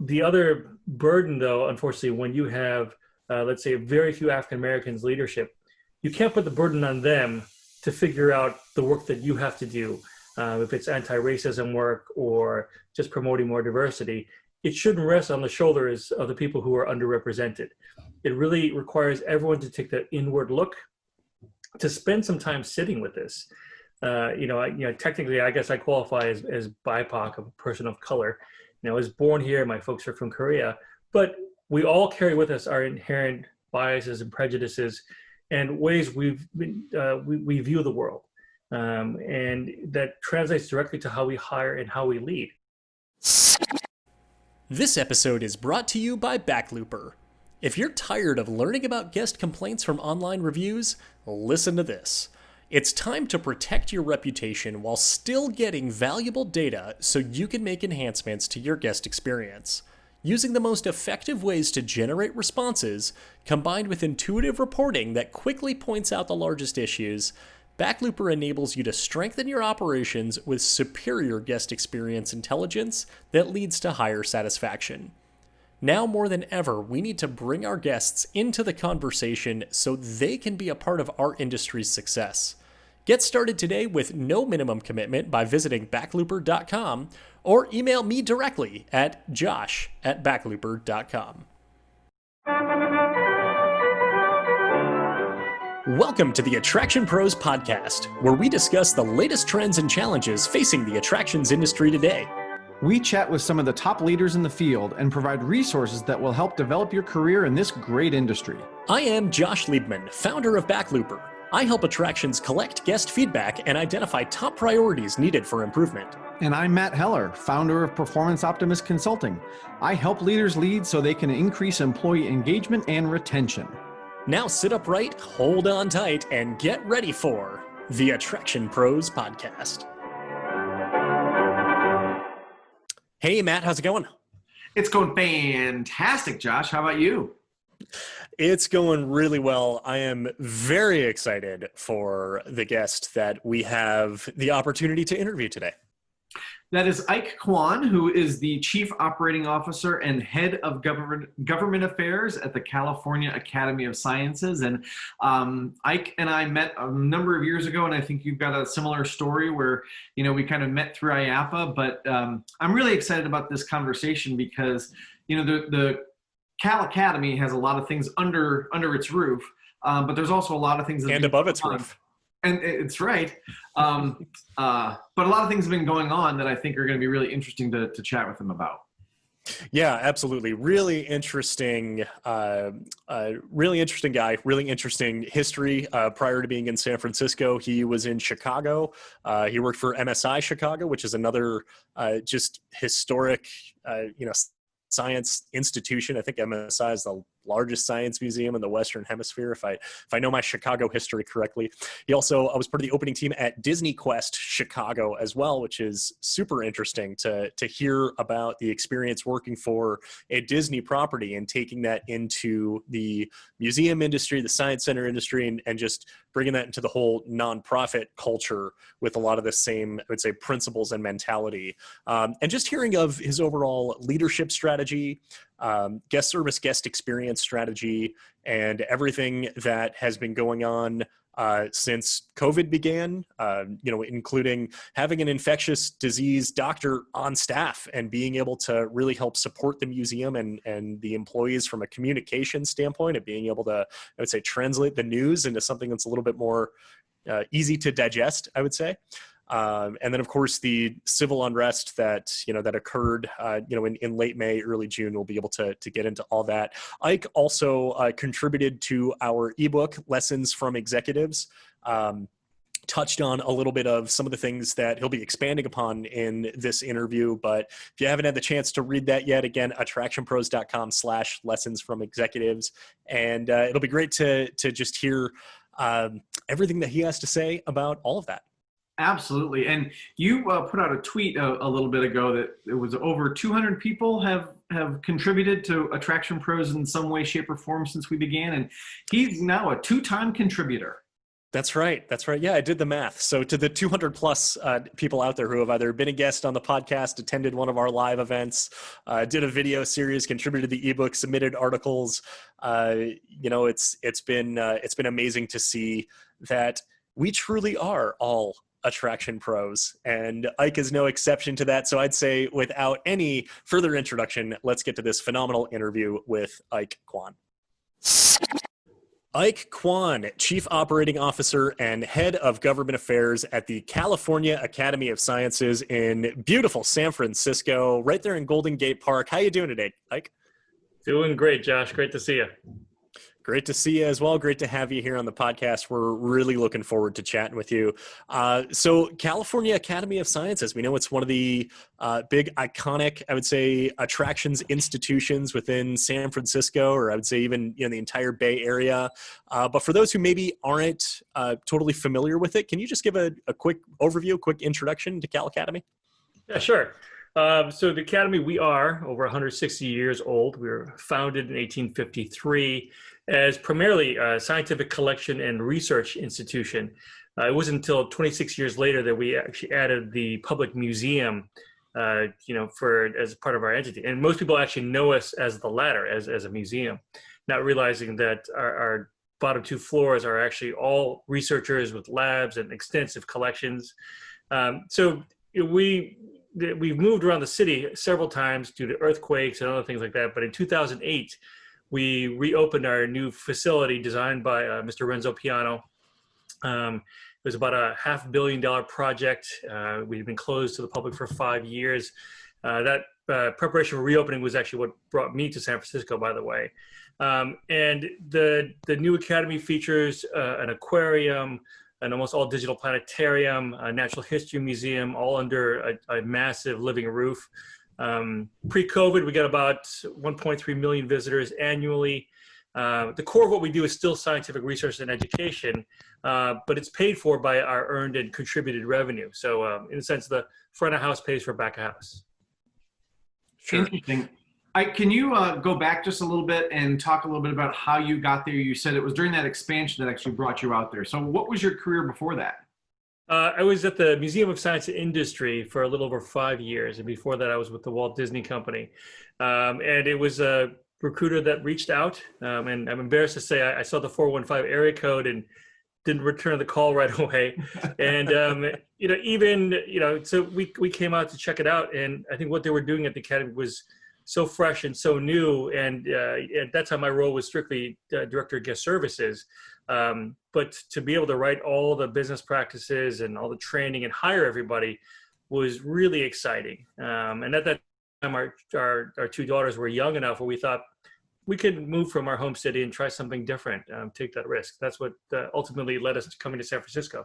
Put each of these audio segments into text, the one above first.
The other burden, though, unfortunately, when you have, let's say, very few African Americans leadership, you can't put the burden on them to figure out the work that you have to do. If it's anti-racism work or just promoting more diversity, it shouldn't rest on the shoulders of the people who are underrepresented. It really requires everyone to take that inward look, to spend some time sitting with this. Technically, I guess I qualify as BIPOC, a person of color. I was born here. My folks are from Korea, but we all carry with us our inherent biases and prejudices and ways we view the world, and that translates directly to how we hire and how we lead. This episode is brought to you by Backlooper. If you're tired of learning about guest complaints from online reviews, listen to this. It's time to protect your reputation while still getting valuable data so you can make enhancements to your guest experience. Using the most effective ways to generate responses, combined with intuitive reporting that quickly points out the largest issues, Backlooper enables you to strengthen your operations with superior guest experience intelligence that leads to higher satisfaction. Now more than ever, we need to bring our guests into the conversation so they can be a part of our industry's success. Get started today with no minimum commitment by visiting backlooper.com or email me directly at josh@backlooper.com. Welcome to the Attraction Pros podcast, where we discuss the latest trends and challenges facing the attractions industry today. We chat with some of the top leaders in the field and provide resources that will help develop your career in this great industry. I am Josh Liebman, founder of Backlooper. I help attractions collect guest feedback and identify top priorities needed for improvement. And I'm Matt Heller, founder of Performance Optimist Consulting. I help leaders lead so they can increase employee engagement and retention. Now sit upright, hold on tight, and get ready for the Attraction Pros podcast. Hey, Matt, how's it going? It's going fantastic, Josh. How about you? It's going really well. I am very excited for the guest that we have the opportunity to interview today. That is Ike Kwon, who is the Chief Operating Officer and Head of Government Affairs at the California Academy of Sciences. And Ike and I met a number of years ago, and I think you've got a similar story where, we kind of met through IAPA. But I'm really excited about this conversation because, the Cal Academy has a lot of things under its roof, but there's also a lot of things and above its roof. And it's right. But a lot of things have been going on that I think are going to be really interesting to chat with them about. Yeah, absolutely. Really interesting guy, really interesting history. Prior to being in San Francisco, he was in Chicago. He worked for MSI Chicago, which is another just historic, science institution. I think MSI is the largest science museum in the Western Hemisphere, if I know my Chicago history correctly. He also was part of the opening team at Disney Quest Chicago as well, which is super interesting to hear about the experience working for a Disney property and taking that into the museum industry, the science center industry, and just bringing that into the whole nonprofit culture with a lot of the same, I would say, principles and mentality. And just hearing of his overall leadership strategy, guest service, guest experience strategy, and everything that has been going on since COVID began, including having an infectious disease doctor on staff and being able to really help support the museum and the employees from a communication standpoint of being able to, I would say, translate the news into something that's a little bit more easy to digest, I would say. And then, of course, the civil unrest that occurred, in late May, early June. We'll be able to get into all that. Ike also contributed to our ebook, Lessons from Executives. Touched on a little bit of some of the things that he'll be expanding upon in this interview. But if you haven't had the chance to read that yet, again, AttractionPros.com/lessons from executives. And it'll be great to just hear everything that he has to say about all of that. Absolutely. And you put out a tweet a little bit ago that it was over 200 people have contributed to Attraction Pros in some way, shape, or form since we began. And he's now a 2-time contributor. That's right. That's right. Yeah, I did the math. So to the 200 plus people out there who have either been a guest on the podcast, attended one of our live events, did a video series, contributed to the ebook, submitted articles, it's been amazing to see that we truly are all attraction pros, and Ike is no exception to that. So I'd say, without any further introduction, let's get to this phenomenal interview with Ike Kwon. Ike Kwon, Chief Operating Officer and Head of Government Affairs at the California Academy of Sciences in beautiful San Francisco, right there in Golden Gate Park. How you doing today, Ike? Doing great, Josh. Great to see you. Great to see you as well. Great to have you here on the podcast. We're really looking forward to chatting with you. So California Academy of Sciences, we know it's one of the big iconic, I would say, attractions institutions within San Francisco, or I would say even the entire Bay Area. But for those who maybe aren't totally familiar with it, can you just give a quick overview, quick introduction to Cal Academy? Yeah, sure. So the Academy, we are over 160 years old. We were founded in 1853 as primarily a scientific collection and research institution. It wasn't until 26 years later that we actually added the public museum, as part of our entity. And most people actually know us as the latter, as a museum, not realizing that our bottom two floors are actually all researchers with labs and extensive collections. We've moved around the city several times due to earthquakes and other things like that. But in 2008, we reopened our new facility designed by Mr. Renzo Piano. It was about a $500 million project. We've been closed to the public for 5 years. That preparation for reopening was actually what brought me to San Francisco, by the way. And the new academy features an aquarium, an almost all digital planetarium, a natural history museum, all under a massive living roof. Pre-COVID, we got about 1.3 million visitors annually. The core of what we do is still scientific research and education, but it's paid for by our earned and contributed revenue. So in a sense, the front of house pays for back of house. Sure. Interesting. Can you go back just a little bit and talk a little bit about how you got there? You said it was during that expansion that actually brought you out there. So what was your career before that? I was at the Museum of Science and Industry for a little over 5 years. And before that, I was with the Walt Disney Company. And it was a recruiter that reached out. And I'm embarrassed to say I saw the 415 area code and didn't return the call right away. And, so we came out to check it out. And I think what they were doing at the Academy was so fresh and so new. And at that time, my role was strictly Director of Guest Services. But to be able to write all the business practices and all the training and hire everybody was really exciting. And at that time, our two daughters were young enough where we thought we could move from our home city and try something different, take that risk. That's what ultimately led us to coming to San Francisco.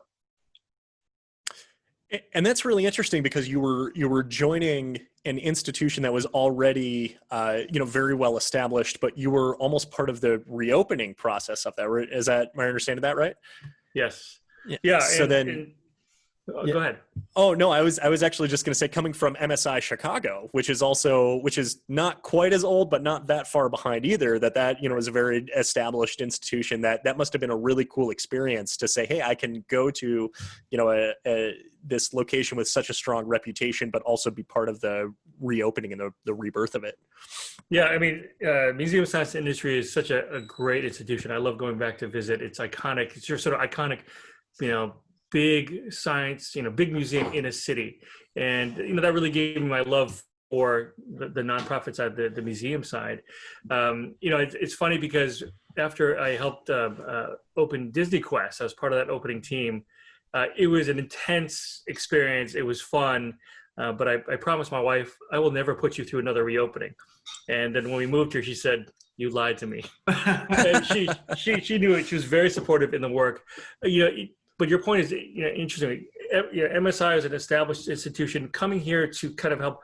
And that's really interesting because you were joining an institution that was already, very well established, but you were almost part of the reopening process of that. Is that my understanding of that right? Yes. Yeah. So go ahead. Oh no, I was actually just going to say, coming from MSI Chicago, which is not quite as old, but not that far behind either. That is a very established institution. That must have been a really cool experience to say, hey, I can go to, this location with such a strong reputation, but also be part of the reopening and the rebirth of it. Yeah, I mean, Museum of Science and Industry is such a great institution. I love going back to visit. It's iconic. It's your sort of iconic, big science, big museum in a city. And, that really gave me my love for the nonprofit side, the museum side. It's funny because after I helped open Disney Quest, I was part of that opening team. It was an intense experience. It was fun. But I promised my wife, I will never put you through another reopening. And then when we moved here, she said, you lied to me. And she knew it. She was very supportive in the work. But your point is interesting. MSI is an established institution coming here to kind of help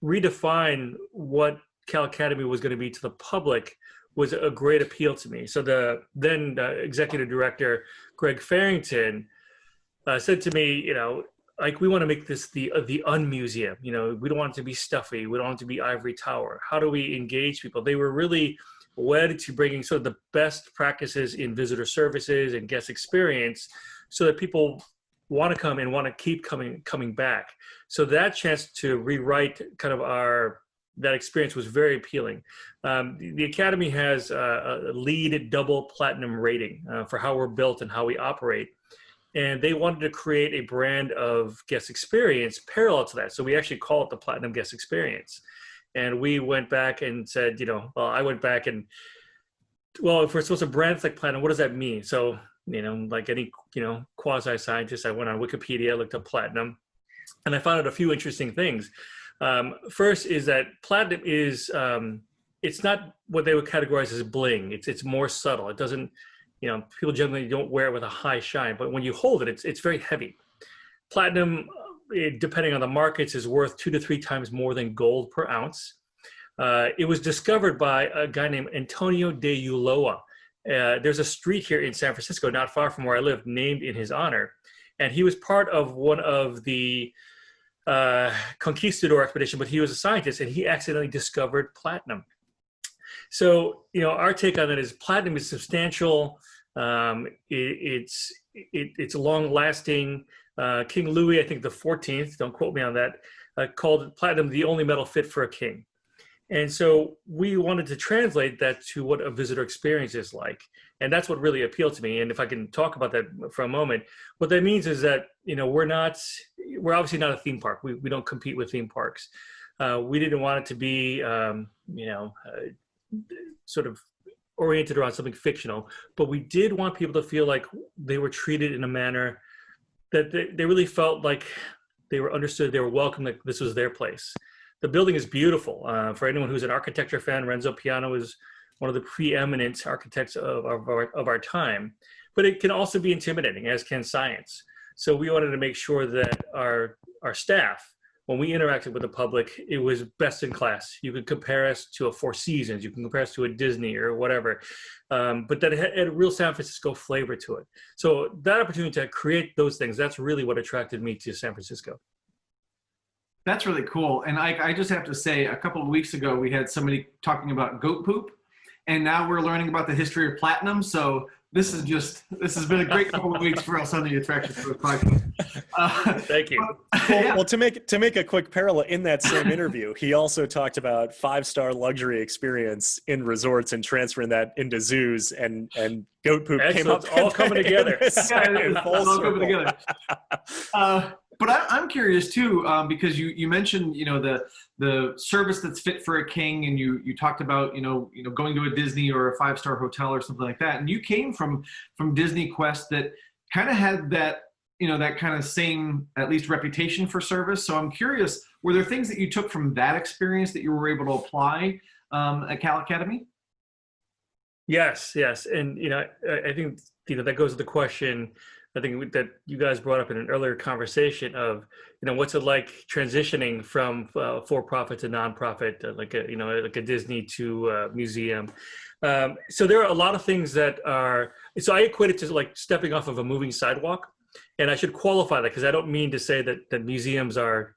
redefine what Cal Academy was going to be to the public was a great appeal to me. So the then executive director, Greg Farrington, said to me, like, we want to make this the unmuseum. You know, we don't want it to be stuffy. We don't want it to be ivory tower. How do we engage people? They were really wed to bringing sort of the best practices in visitor services and guest experience, so that people want to come and want to keep coming back. So that chance to rewrite kind of that experience was very appealing. The Academy has a LEED double platinum rating for how we're built and how we operate. And they wanted to create a brand of guest experience parallel to that. So we actually call it the Platinum Guest Experience. And we went back and said, I went back and, well, if we're supposed to brand like platinum, what does that mean? So, like any, quasi-scientist, I went on Wikipedia, looked up platinum, and I found out a few interesting things. First is that platinum is, it's not what they would categorize as bling. It's more subtle. It doesn't, people generally don't wear it with a high shine, but when you hold it, it's very heavy. Platinum, depending on the markets, is worth 2 to 3 times more than gold per ounce. It was discovered by a guy named Antonio de Ulloa. There's a street here in San Francisco, not far from where I live, named in his honor. And he was part of one of the conquistador expedition, but he was a scientist, and he accidentally discovered platinum. So, our take on it is platinum is substantial. It's long-lasting. King Louis, I think the 14th, don't quote me on that, called platinum the only metal fit for a king. And so we wanted to translate that to what a visitor experience is like. And that's what really appealed to me. And if I can talk about that for a moment, what that means is that, we're obviously not a theme park. We don't compete with theme parks. We didn't want it to be, sort of oriented around something fictional, but we did want people to feel like they were treated in a manner that they really felt like they were understood, they were welcome, like this was their place. The building is beautiful. For anyone who's an architecture fan, Renzo Piano is one of the preeminent architects of our time, but it can also be intimidating, as can science. So we wanted to make sure that our staff, when we interacted with the public, it was best in class. You could compare us to a Four Seasons, you can compare us to a Disney or whatever, but that it had a real San Francisco flavor to it. So that opportunity to create those things, that's really what attracted me to San Francisco. That's really cool. And I just have to say, a couple of weeks ago, we had somebody talking about goat poop, and now we're learning about the history of platinum. So this has been a great couple of weeks for us on the AttractionPros podcast. Thank you. Well, to make a quick parallel, in that same interview, he also talked about 5-star luxury experience in resorts and transferring that into zoos, and goat poop came up. It's all coming together. It's all coming together. But I'm curious too, because you mentioned the service that's fit for a king, and you talked about going to a Disney or a 5-star hotel or something like that, and you came from Disney Quest that kind of had that that kind of same, at least, reputation for service. So I'm curious, were there things that you took from that experience that you were able to apply at Cal Academy? Yes, and I think that goes to the question I think that you guys brought up in an earlier conversation of, what's it like transitioning from for-profit to nonprofit, like a Disney to a museum. So there are a lot of things that are, so I equate it to like stepping off of a moving sidewalk. And I should qualify that, because I don't mean to say that museums are,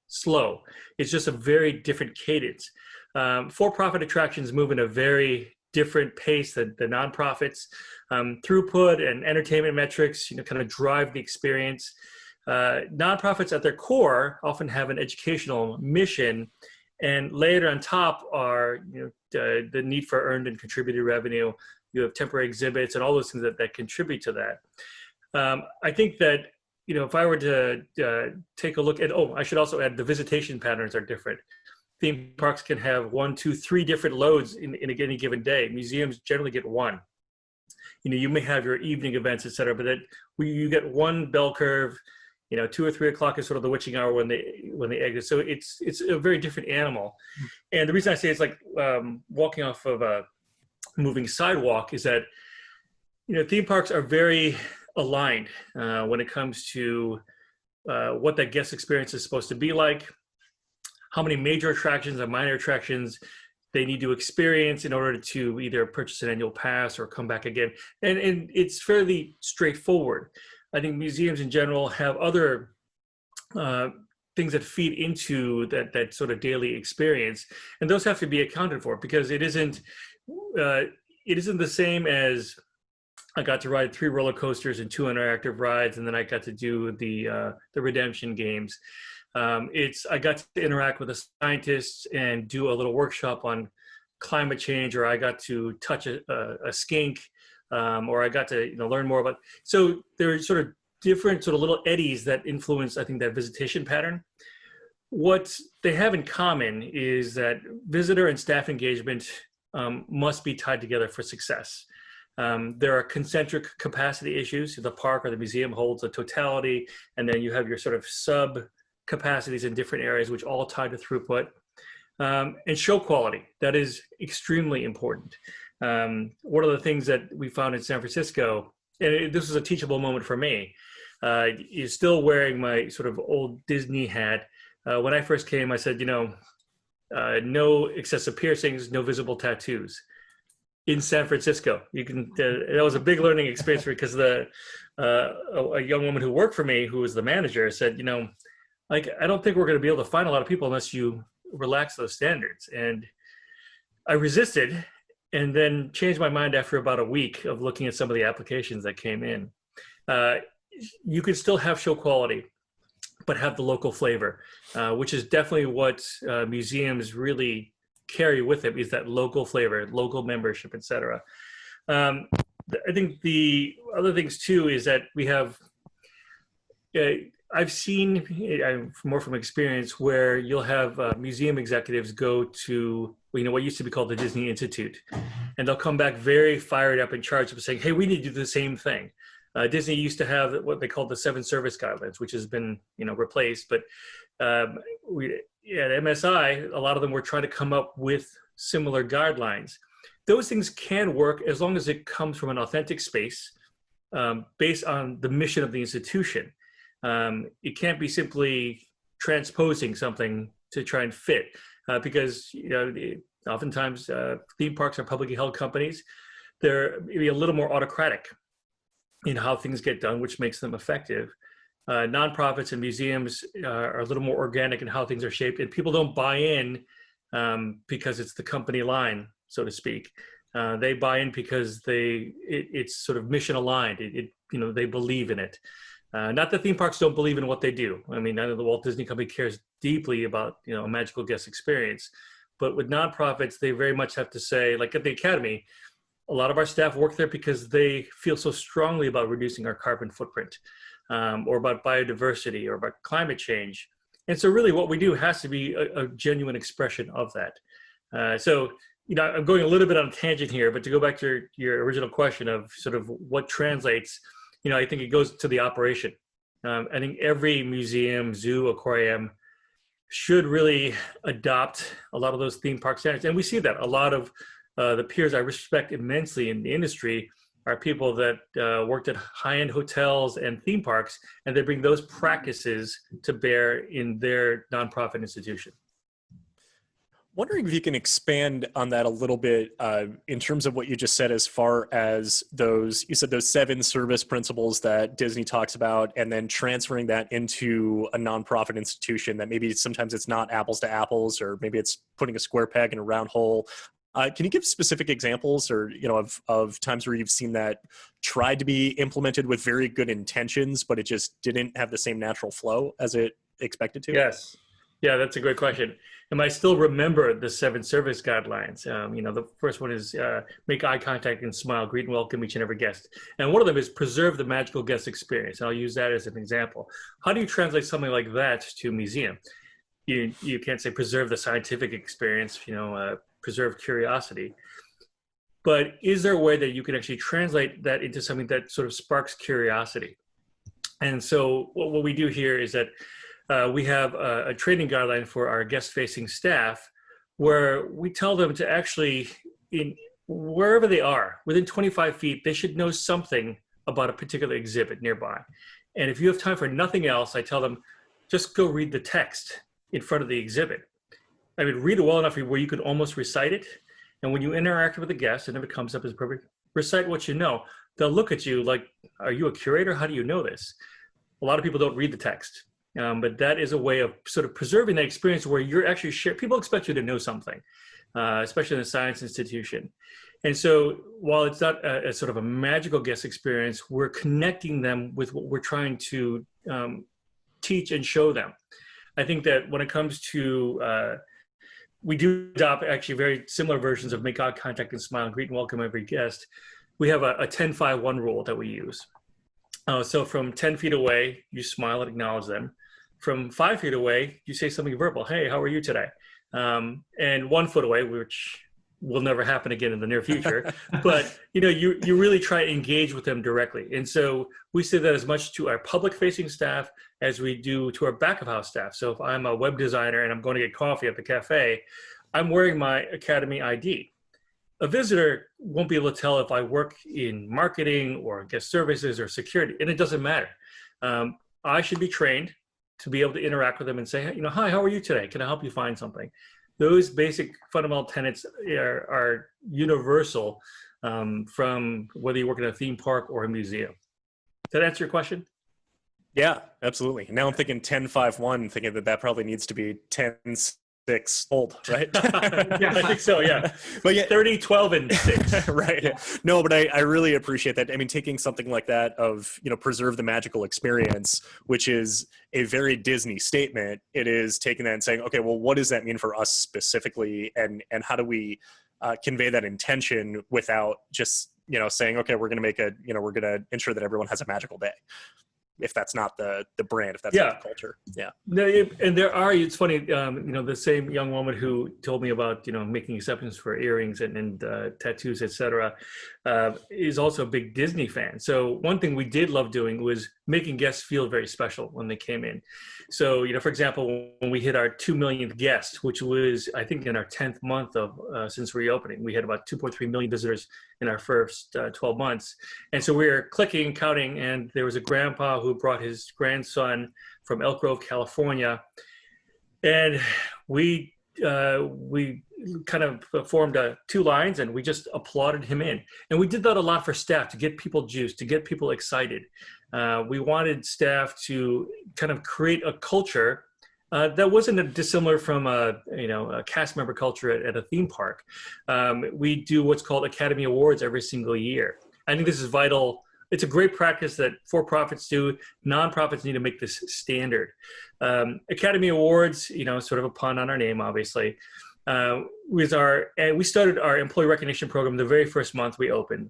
slow. It's just a very different cadence. For-profit attractions move in a very different pace than the nonprofits. Throughput and entertainment metrics, kind of drive the experience. Nonprofits at their core often have an educational mission, and layered on top are the need for earned and contributed revenue. You have temporary exhibits and all those things that contribute to that. I think that if I were to take a look at, I should also add, the visitation patterns are different. Theme parks can have 1, 2, 3 different loads in any given day. Museums generally get one. You may have your evening events, et cetera, but you get one bell curve. 2 or 3 o'clock is sort of the witching hour when they exit. So it's a very different animal. And the reason I say it's like walking off of a moving sidewalk is that theme parks are very aligned when it comes to what that guest experience is supposed to be like, how many major attractions and minor attractions they need to experience in order to either purchase an annual pass or come back again. And it's fairly straightforward. I think museums in general have other uh, things that feed into that sort of daily experience, and those have to be accounted for, because it isn't the same as I got to ride 3 roller coasters and 2 interactive rides, and then I got to do the redemption games. I got to interact with the scientists and do a little workshop on climate change, or I got to touch a skink, or I got to learn more about. So there are sort of different sort of little eddies that influence, I think, that visitation pattern. What they have in common is that visitor and staff engagement must be tied together for success. There are concentric capacity issues. The park or the museum holds a totality, and then you have your sort of sub capacities in different areas, which all tie to throughput. And show quality, that is extremely important. One of the things that we found in San Francisco, and this was a teachable moment for me, is still wearing my sort of old Disney hat. When I first came, I said, no excessive piercings, no visible tattoos. In San Francisco, that was a big learning experience, because a young woman who worked for me, who was the manager, said, like, I don't think we're going to be able to find a lot of people unless you relax those standards. And I resisted, and then changed my mind after about a week of looking at some of the applications that came in. You could still have show quality, but have the local flavor, which is definitely what museums really carry with them, is that local flavor, local membership, etc. I think the other things too is that we have, I've seen more from experience, where you'll have museum executives go to what used to be called the Disney Institute, and they'll come back very fired up and charged up, saying, hey, we need to do the same thing. Disney used to have what they called the 7 service guidelines, which has been replaced, but at MSI, a lot of them were trying to come up with similar guidelines. Those things can work as long as it comes from an authentic space, based on the mission of the institution. It can't be simply transposing something to try and fit, because oftentimes theme parks are publicly held companies. They're maybe a little more autocratic in how things get done, which makes them effective. Nonprofits and museums are a little more organic in how things are shaped, and people don't buy in because it's the company line, so to speak. They buy in because it's sort of mission aligned. They believe in it. Not that theme parks don't believe in what they do. I mean, I know the Walt Disney Company cares deeply about a magical guest experience, but with nonprofits, they very much have to say, like at the Academy, a lot of our staff work there because they feel so strongly about reducing our carbon footprint, or about biodiversity, or about climate change. And so really what we do has to be a genuine expression of that. So I'm going a little bit on a tangent here, but to go back to your original question of sort of what translates, I think it goes to the operation. I think every museum, zoo, aquarium should really adopt a lot of those theme park standards. And we see that a lot of the peers I respect immensely in the industry are people that worked at high-end hotels and theme parks, and they bring those practices to bear in their nonprofit institution. Wondering if you can expand on that a little bit in terms of what you just said, as far as those 7 service principles that Disney talks about, and then transferring that into a nonprofit institution that maybe sometimes it's not apples to apples, or maybe it's putting a square peg in a round hole. Can you give specific examples, or of times where you've seen that tried to be implemented with very good intentions, but it just didn't have the same natural flow as it expected to? Yes. Yeah, that's a great question. And I still remember the 7 service guidelines. The first one is make eye contact and smile, greet and welcome each and every guest. And one of them is preserve the magical guest experience. And I'll use that as an example. How do you translate something like that to a museum? You can't say preserve the scientific experience, preserve curiosity. But is there a way that you can actually translate that into something that sort of sparks curiosity? And so what we do here is that we have a training guideline for our guest-facing staff, where we tell them to actually, wherever they are, within 25 feet, they should know something about a particular exhibit nearby. And if you have time for nothing else, I tell them, just go read the text in front of the exhibit. I mean, read it well enough where you could almost recite it. And when you interact with a guest, and if it comes up as appropriate, recite what you know. They'll look at you like, are you a curator? How do you know this? A lot of people don't read the text. but that is a way of sort of preserving that experience where you're actually people expect you to know something, especially in a science institution. And so while it's not a sort of a magical guest experience, we're connecting them with what we're trying to teach and show them. I think that when it comes to, we do adopt actually very similar versions of make eye contact and smile and greet and welcome every guest. We have a 10-5-1 rule that we use. So from 10 feet away, you smile and acknowledge them. From 5 feet away, you say something verbal. Hey, how are you today? And 1 foot away, which will never happen again in the near future, but you really try to engage with them directly. And so we say that as much to our public facing staff as we do to our back of house staff. So if I'm a web designer and I'm going to get coffee at the cafe, I'm wearing my Academy ID. A visitor won't be able to tell if I work in marketing or guest services or security, and it doesn't matter. I should be trained to be able to interact with them and say, hi, how are you today? Can I help you find something? Those basic fundamental tenets are universal from whether you work in a theme park or a museum. Does that answer your question? Yeah, absolutely. Now I'm thinking 10-5-1, thinking that probably needs to be 10-6 old, right? Yeah, I think so, yeah. But yeah, 30, 12, and 6. Right. Yeah. No, but I really appreciate that. I mean, taking something like that of, preserve the magical experience, which is a very Disney statement, it is taking that and saying, okay, well, what does that mean for us specifically? And how do we convey that intention without just, saying, okay, we're going to make we're going to ensure that everyone has a magical day. If that's not the brand, if that's not the culture. Yeah. No, and it's funny, the same young woman who told me about, making exceptions for earrings and tattoos, etc., is also a big Disney fan. So one thing we did love doing was making guests feel very special when they came in. So, for example, when we hit our 2 millionth guest, which was, I think, in our 10th month of since reopening, we had about 2.3 million visitors in our first 12 months. And so we were clicking, counting, and there was a grandpa who brought his grandson from Elk Grove, California. And we kind of formed 2 lines and we just applauded him in. And we did that a lot for staff to get people juiced, to get people excited. We wanted staff to kind of create a culture that wasn't dissimilar from a cast member culture at a theme park. We do what's called Academy Awards every single year. I think this is vital. It's a great practice that for-profits do. Nonprofits need to make this standard. Academy Awards, sort of a pun on our name, obviously, we started our employee recognition program the very first month we opened.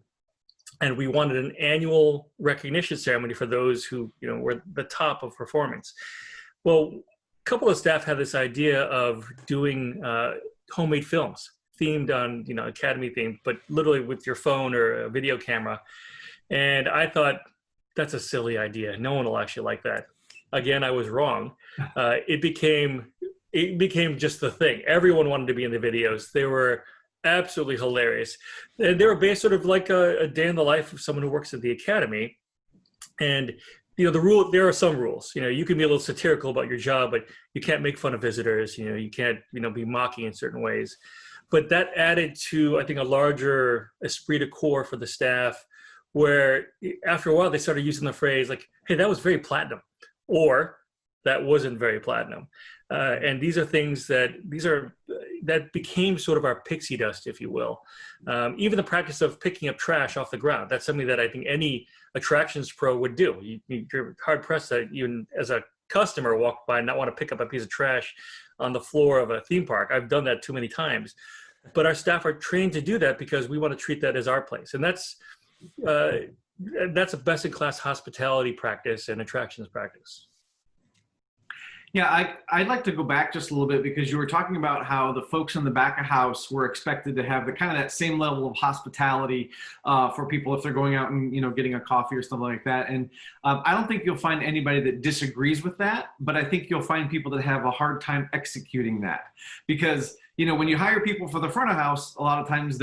And we wanted an annual recognition ceremony for those who, were the top of performance. Well, a couple of staff had this idea of doing homemade films themed on, Academy themed, but literally with your phone or a video camera. And I thought, that's a silly idea. No one will actually like that. Again, I was wrong. It became just the thing. Everyone wanted to be in the videos. They were absolutely hilarious. And they were based sort of like a day in the life of someone who works at the Academy. And there are some rules. You can be a little satirical about your job, but you can't make fun of visitors. You can't be mocking in certain ways. But that added to, I think, a larger esprit de corps for the staff, where after a while they started using the phrase like, hey, that was very platinum, or that wasn't very platinum. And these are things that became sort of our pixie dust, if you will. Even the practice of picking up trash off the ground, that's something that I think any attractions pro would do. You're hard pressed that even as a customer walk by and not want to pick up a piece of trash on the floor of a theme park. I've done that too many times. But our staff are trained to do that because we want to treat that as our place. And that's a best-in-class hospitality practice and attractions practice. Yeah, I'd like to go back just a little bit because you were talking about how the folks in the back of house were expected to have the kind of that same level of hospitality for people if they're going out and getting a coffee or something like that. And I don't think you'll find anybody that disagrees with that, but I think you'll find people that have a hard time executing that because when you hire people for the front of house, a lot of times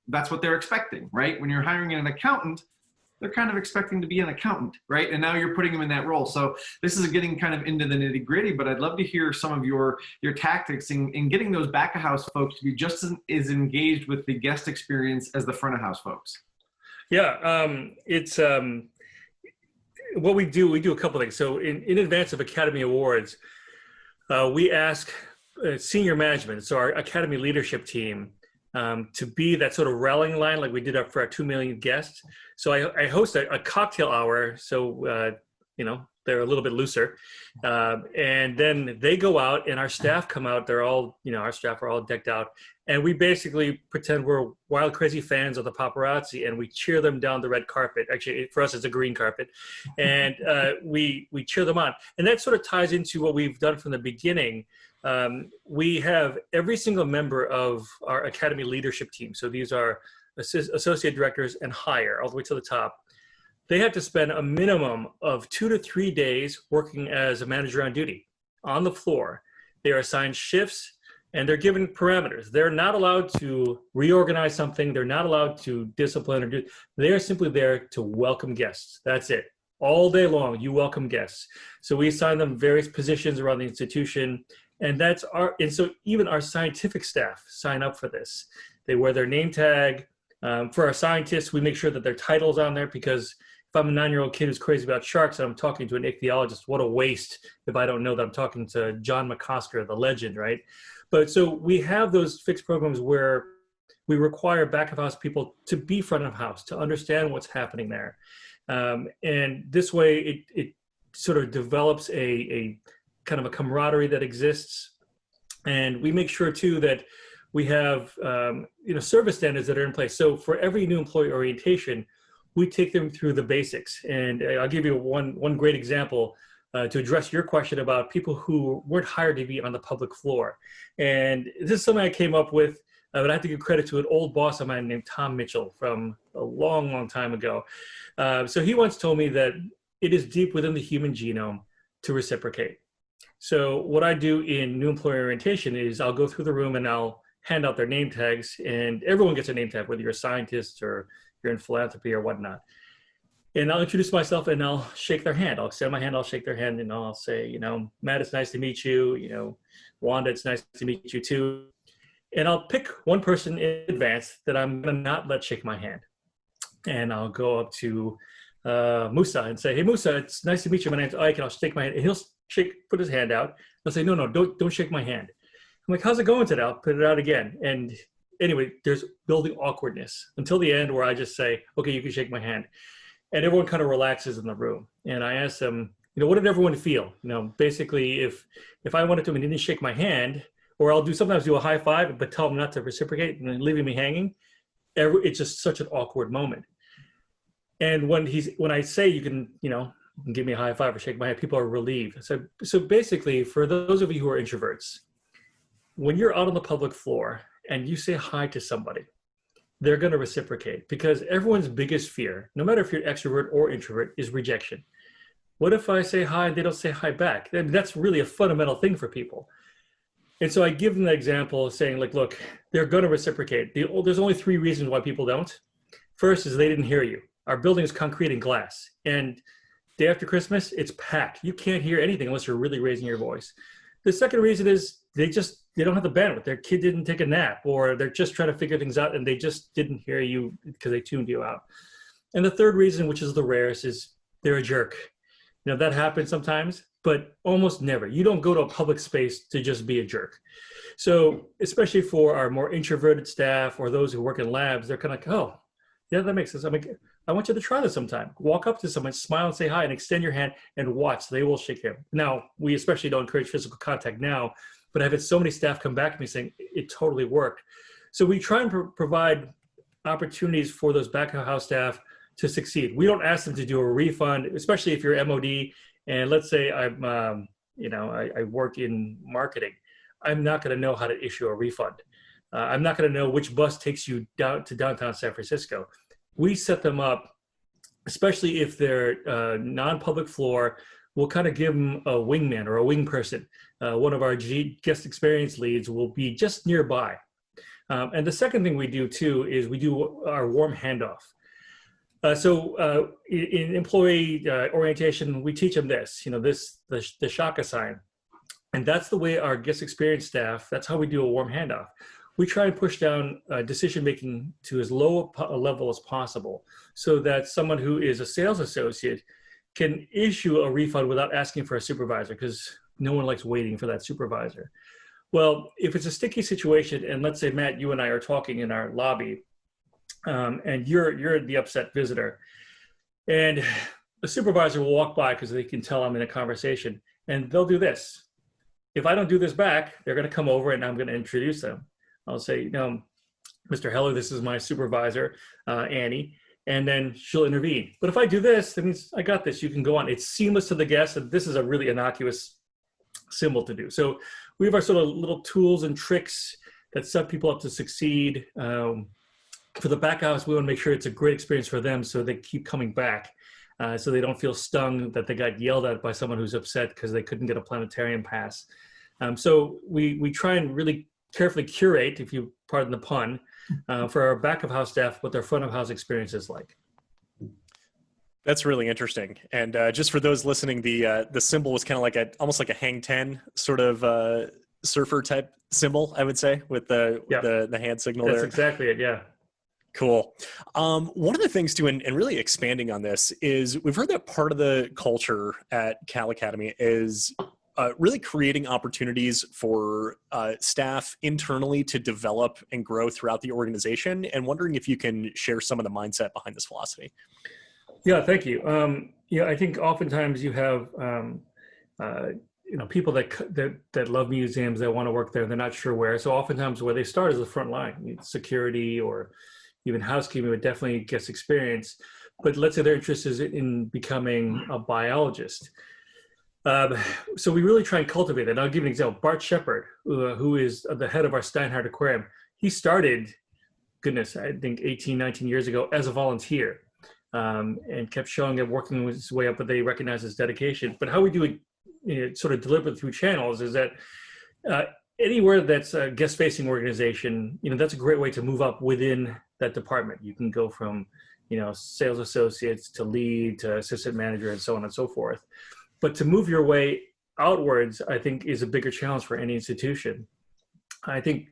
that's what they're expecting, right? When you're hiring an accountant, they're kind of expecting to be an accountant, right? And now you're putting them in that role. So this is getting kind of into the nitty gritty, but I'd love to hear some of your tactics in getting those back of house folks to be just as engaged with the guest experience as the front of house folks. Yeah, it's what we do a couple things. So in advance of Academy Awards, we ask senior management, so our Academy leadership team, to be that sort of rallying line like we did for our 2 million guests. So I host a cocktail hour, so they're a little bit looser, and then they go out and our staff come out. They're all, our staff are all decked out, and we basically pretend we're wild crazy fans of the paparazzi, and we cheer them down the red carpet. Actually, for us it's a green carpet, and we cheer them on. And that sort of ties into what we've done from the beginning. We have every single member of our Academy leadership team, so these are associate directors and higher all the way to the top. They have to spend a minimum of 2 to 3 days working as a manager on duty on the floor. They are assigned shifts and they're given parameters. They're not allowed to reorganize something. They're not allowed to discipline or do. They are simply there to welcome guests. That's it. All day long, you welcome guests. So we assign them various positions around the institution, and so even our scientific staff sign up for this. They wear their name tag. For our scientists, we make sure that their title's on there, because if I'm a 9-year-old kid who's crazy about sharks and I'm talking to an ichthyologist, what a waste if I don't know that I'm talking to John McCosker, the legend, right? But so we have those fixed programs where we require back of house people to be front of house, to understand what's happening there. And this way it sort of develops a kind of a camaraderie that exists. And we make sure too that we have service standards that are in place. So for every new employee orientation, we take them through the basics. And I'll give you one great example to address your question about people who weren't hired to be on the public floor. And this is something I came up with, but I have to give credit to an old boss of mine named Tom Mitchell from a long, long time ago. So he once told me that it is deep within the human genome to reciprocate. So what I do in new employee orientation is I'll go through the room and I'll hand out their name tags, and everyone gets a name tag, whether you're a scientist or you're in philanthropy or whatnot. And I'll introduce myself and I'll shake their hand. I'll extend my hand, I'll shake their hand, and I'll say, Matt, it's nice to meet you. Wanda, it's nice to meet you too. And I'll pick one person in advance that I'm gonna not let shake my hand. And I'll go up to Musa and say, hey Musa, it's nice to meet you. My name's Ike, and I'll shake my hand. And he'll put his hand out. I'll say, no, don't shake my hand. I'm like, how's it going today? I'll put it out again. And anyway, there's building awkwardness until the end where I just say, okay, you can shake my hand. And everyone kind of relaxes in the room. And I ask them, what did everyone feel? Basically, if I wanted to and he didn't shake my hand, or I'll sometimes do a high five, but tell them not to reciprocate and then leaving me hanging, it's just such an awkward moment. And when I say you can give me a high five or shake my hand, people are relieved. So basically, for those of you who are introverts, when you're out on the public floor and you say hi to somebody, they're going to reciprocate, because everyone's biggest fear, no matter if you're extrovert or introvert, is rejection. What if I say hi and they don't say hi back? That's really a fundamental thing for people. And so I give them the example of saying, like, look, they're going to reciprocate. There's only 3 reasons why people don't. First is they didn't hear you. Our building is concrete and glass. And day after Christmas, it's packed. You can't hear anything unless you're really raising your voice. The second reason is they don't have the bandwidth. Their kid didn't take a nap, or they're just trying to figure things out and they just didn't hear you because they tuned you out. And the third reason, which is the rarest, is they're a jerk. That happens sometimes, but almost never. You don't go to a public space to just be a jerk. So especially for our more introverted staff or those who work in labs, they're kind of like, oh, yeah, that makes sense. I want you to try this sometime. Walk up to someone, smile and say hi, and extend your hand and watch. They will shake your hand. Now, we especially don't encourage physical contact now, but I've had so many staff come back to me saying it totally worked. So we try and provide opportunities for those back of house staff to succeed. We don't ask them to do a refund, especially if you're MOD. And let's say I work in marketing. I'm not going to know how to issue a refund. I'm not going to know which bus takes you down to downtown San Francisco. We set them up, especially if they're non-public floor. We'll kind of give them a wingman or a wing person. One of our guest experience leads will be just nearby. And the second thing we do too is we do our warm handoff. So in employee orientation, we teach them this, the shaka sign. And that's the way our guest experience staff, that's how we do a warm handoff. We try and push down decision-making to as low a level as possible, so that someone who is a sales associate can issue a refund without asking for a supervisor because no one likes waiting for that supervisor. Well, if it's a sticky situation, and let's say, Matt, you and I are talking in our lobby, and you're the upset visitor, and the supervisor will walk by because they can tell I'm in a conversation, and they'll do this. If I don't do this back, they're going to come over and I'm going to introduce them. I'll say, Mr. Heller, this is my supervisor, Annie, and then she'll intervene. But if I do this, that means I got this. You can go on. It's seamless to the guest, and this is a really innocuous symbol to do. So we have our sort of little tools and tricks that set people up to succeed. For the back office, we want to make sure it's a great experience for them so they keep coming back, so they don't feel stung that they got yelled at by someone who's upset because they couldn't get a planetarium pass. So we try and really carefully curate, if you pardon the pun, for our back of house staff what their front of house experience is like. That's really interesting. And just for those listening, the symbol was kind of like almost like a hang 10 sort of surfer type symbol, I would say, with the hand signal. That's there. Exactly it. Yeah. Cool. One of the things too, and really expanding on this, is we've heard that part of the culture at Cal Academy is really creating opportunities for staff internally to develop and grow throughout the organization, and wondering if you can share some of the mindset behind this philosophy. Yeah, thank you. I think oftentimes you have people that love museums, that want to work there, they're not sure where. So oftentimes where they start is the front line, security or even housekeeping with definitely guest experience. But let's say their interest is in becoming a biologist. So we really try and cultivate that. I'll give you an example. Bart Shepard, who is the head of our Steinhardt Aquarium, he started, I think 18, 19 years ago as a volunteer, and kept showing up, working his way up, but they recognize his dedication. But how we do it sort of delivered through channels is that anywhere that's a guest-facing organization, that's a great way to move up within that department. You can go from, sales associates to lead to assistant manager and so on and so forth. But to move your way outwards, I think, is a bigger challenge for any institution. I think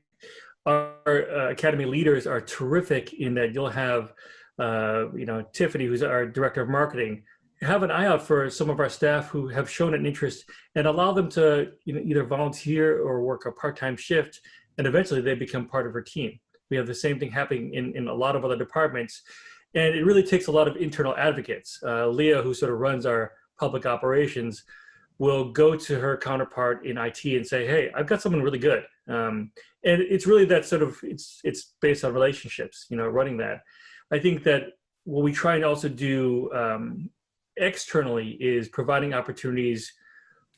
our academy leaders are terrific in that you'll have, Tiffany, who's our director of marketing, have an eye out for some of our staff who have shown an interest and allow them to either volunteer or work a part-time shift, and eventually they become part of her team. We have the same thing happening in a lot of other departments, and it really takes a lot of internal advocates. Leah, who sort of runs our public operations, will go to her counterpart in IT and say, hey, I've got someone really good. And it's really that sort of, it's based on relationships, running that. I think that what we try and also do externally is providing opportunities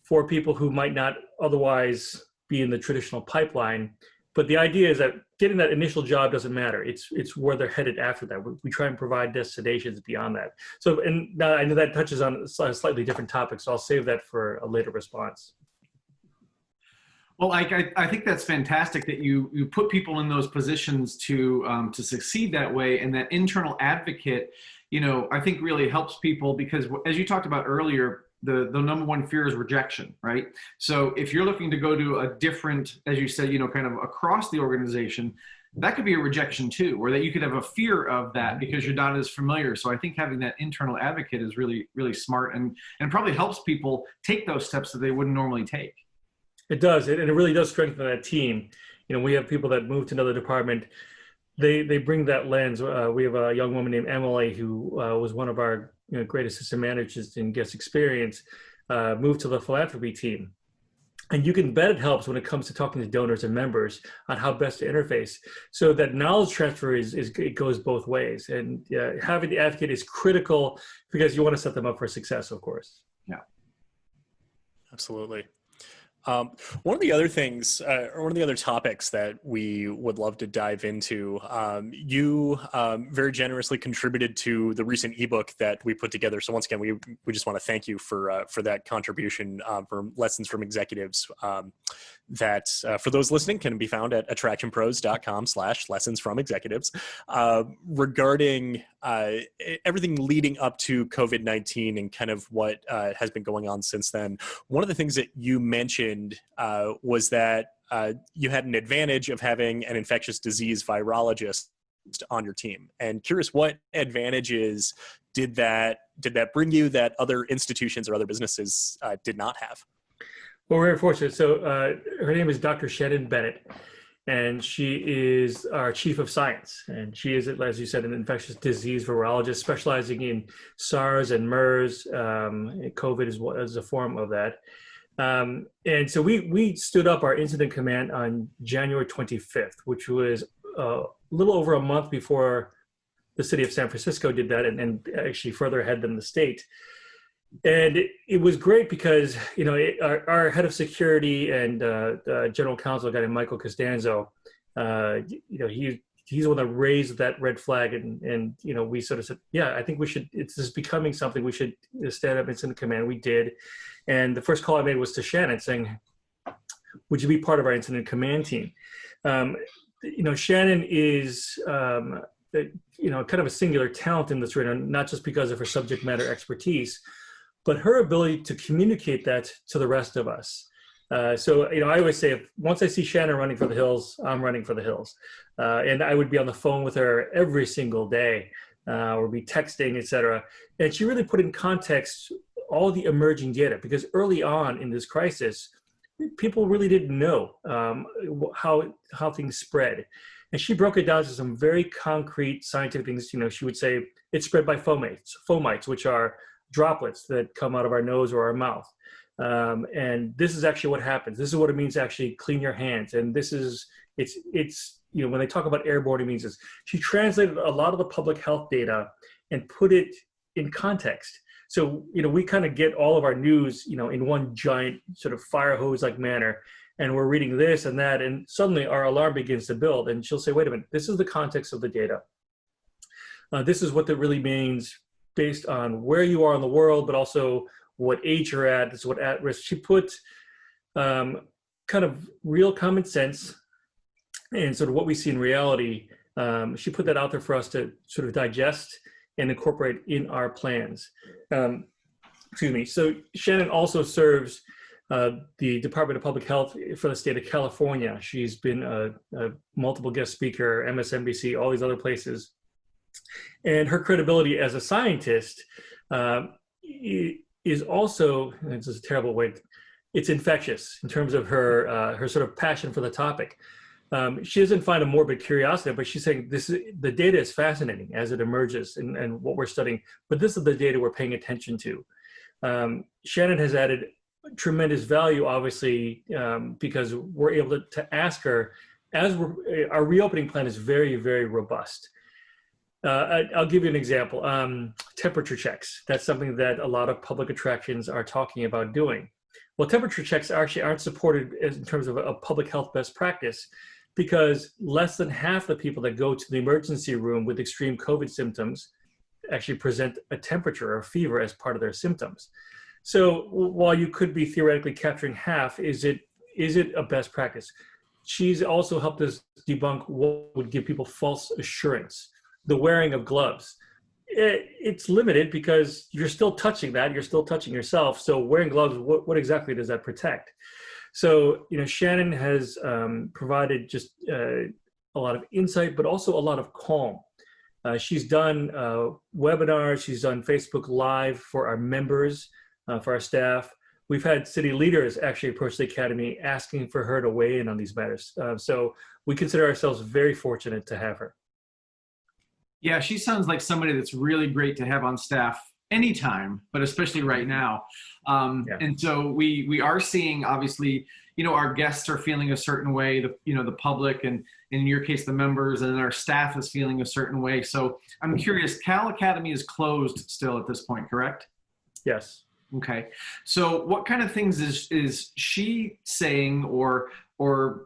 for people who might not otherwise be in the traditional pipeline. But the idea is that getting that initial job doesn't matter. It's where they're headed after that. We try and provide destinations beyond that. So, and now I know that touches on a slightly different topic, so I'll save that for a later response. Well, I think that's fantastic that you put people in those positions to succeed that way, and that internal advocate, I think really helps people, because as you talked about earlier, the number one fear is rejection, right? So if you're looking to go to a different, as you said, kind of across the organization, that could be a rejection too, or that you could have a fear of that because you're not as familiar. So I think having that internal advocate is really, really smart, and probably helps people take those steps that they wouldn't normally take. It does, and it really does strengthen that team. We have people that move to another department. They bring that lens. We have a young woman named Emily who was one of our great assistant managers in guest experience, moved to the philanthropy team. And you can bet it helps when it comes to talking to donors and members on how best to interface. So that knowledge transfer it goes both ways. And having the advocate is critical because you want to set them up for success, of course. Yeah, absolutely. One of the other things, or one of the other topics that we would love to dive into, you very generously contributed to the recent ebook that we put together. So once again, we just want to thank you for that contribution, for Lessons from Executives, that for those listening can be found at attractionpros.com/lessonsfromexecutives, regarding everything leading up to COVID-19 and kind of what has been going on since then. One of the things that you mentioned was that you had an advantage of having an infectious disease virologist on your team, and curious what advantages did that bring you that other institutions or other businesses did not have? Well, we're very fortunate. So her name is Dr. Shannon Bennett, and she is our chief of science. And she is, as you said, an infectious disease virologist specializing in SARS and MERS. COVID is a form of that. And so we stood up our incident command on January 25th, which was a little over a month before the city of San Francisco did that, and actually further ahead than the state. And it was great because, our head of security and general counsel, a guy named Michael Costanzo, he's the one that raised that red flag. And we sort of said, yeah, I think this is becoming something we should stand up incident command. We did. And the first call I made was to Shannon saying, would you be part of our incident command team? Shannon is, kind of a singular talent in this arena, not just because of her subject matter expertise, but her ability to communicate that to the rest of us. So I always say, once I see Shannon running for the hills, I'm running for the hills. And I would be on the phone with her every single day, or be texting, et cetera. And she really put in context all the emerging data, because early on in this crisis, people really didn't know how things spread. And she broke it down to some very concrete scientific things. She would say it's spread by fomites, which are droplets that come out of our nose or our mouth. And this is actually what happens. This is what it means to actually clean your hands. And it's when they talk about airborne, it means this. She translated a lot of the public health data and put it in context. So, we kind of get all of our news, in one giant sort of fire hose-like manner, and we're reading this and that, and suddenly our alarm begins to build, and she'll say, wait a minute, this is the context of the data. This is what that really means based on where you are in the world, but also what age you're at. This is what at risk. She put kind of real common sense and sort of what we see in reality. She put that out there for us to sort of digest and incorporate in our plans. So Shannon also serves the Department of Public Health for the state of California. She's been a multiple guest speaker, MSNBC, all these other places. And her credibility as a scientist is also, and this is a terrible way, it's infectious in terms of her sort of passion for the topic. She doesn't find a morbid curiosity, but she's saying the data is fascinating as it emerges and what we're studying, but this is the data we're paying attention to. Shannon has added tremendous value, obviously, because we're able to ask her, our reopening plan is very, very robust. I'll give you an example. Temperature checks. That's something that a lot of public attractions are talking about doing. Well, temperature checks actually aren't supported in terms of a public health best practice, because less than half the people that go to the emergency room with extreme COVID symptoms actually present a temperature or a fever as part of their symptoms. So while you could be theoretically capturing half, is it a best practice? She's also helped us debunk what would give people false assurance. The wearing of gloves. It's limited because you're still touching that, you're still touching yourself. So wearing gloves, what exactly does that protect? So, Shannon has provided just a lot of insight, but also a lot of calm. She's done webinars, she's done Facebook Live for our members, for our staff. We've had city leaders actually approach the Academy asking for her to weigh in on these matters. So we consider ourselves very fortunate to have her. Yeah, she sounds like somebody that's really great to have on staff anytime, but especially right now. And so we are seeing, obviously, our guests are feeling a certain way, the public, and in your case, the members, and our staff is feeling a certain way. So I'm curious, Cal Academy is closed still at this point, correct? Yes. Okay. So what kind of things is she saying or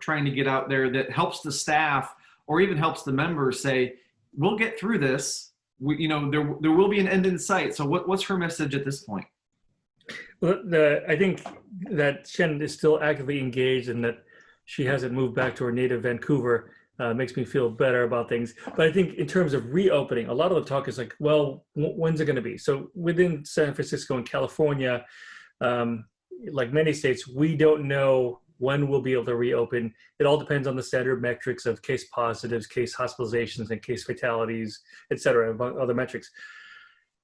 trying to get out there that helps the staff or even helps the members say, we'll get through this. There will be an end in sight. So what's her message at this point? Well, I think that Shannon is still actively engaged and that she hasn't moved back to her native Vancouver makes me feel better about things. But I think in terms of reopening, a lot of the talk is like, well, when's it going to be? So within San Francisco and California, like many states, we don't know when we'll be able to reopen. It all depends on the standard metrics of case positives, case hospitalizations, and case fatalities, et cetera, among other metrics.